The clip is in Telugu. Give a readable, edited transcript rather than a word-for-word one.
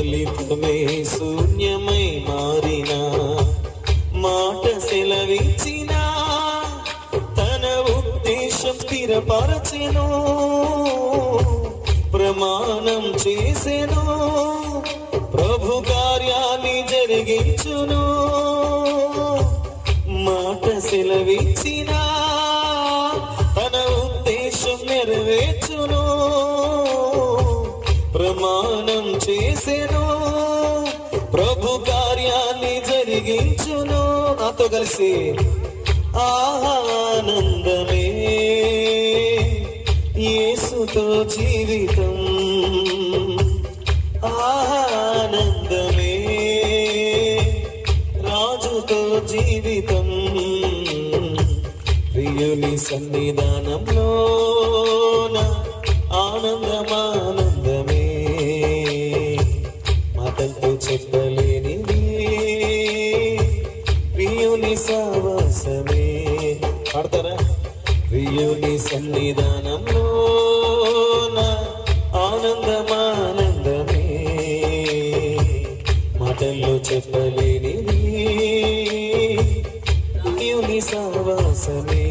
ఫలితమే శూన్యమై మారిన మాట సెలవిచ్చిన తన ఉద్దేశం స్థిరపరచెను ప్రమాణం చేసెను ప్రభు కార్యాన్ని జరిగించును మాట సెలవిచ్చిన తన ఉద్దేశం నెరవేర్చును ప్రమాణం చేసెను ప్రభు కార్యాన్ని జరిగించును. నాతో కలిసి ఆనందమే యేసుతో జీవితం ఆనందమే రాజుతో జీవితం ప్రియుని సన్నిధానంలో ఆనందమానందమే మాటలతో చెప్పలేనిది ప్రియుని సావాసమే. పాడతారా? ప్రియుని సన్నిధానంలో ఆనందమానందమే మాటల్లో చెప్పలేనిది ప్రియుని సావాసమే.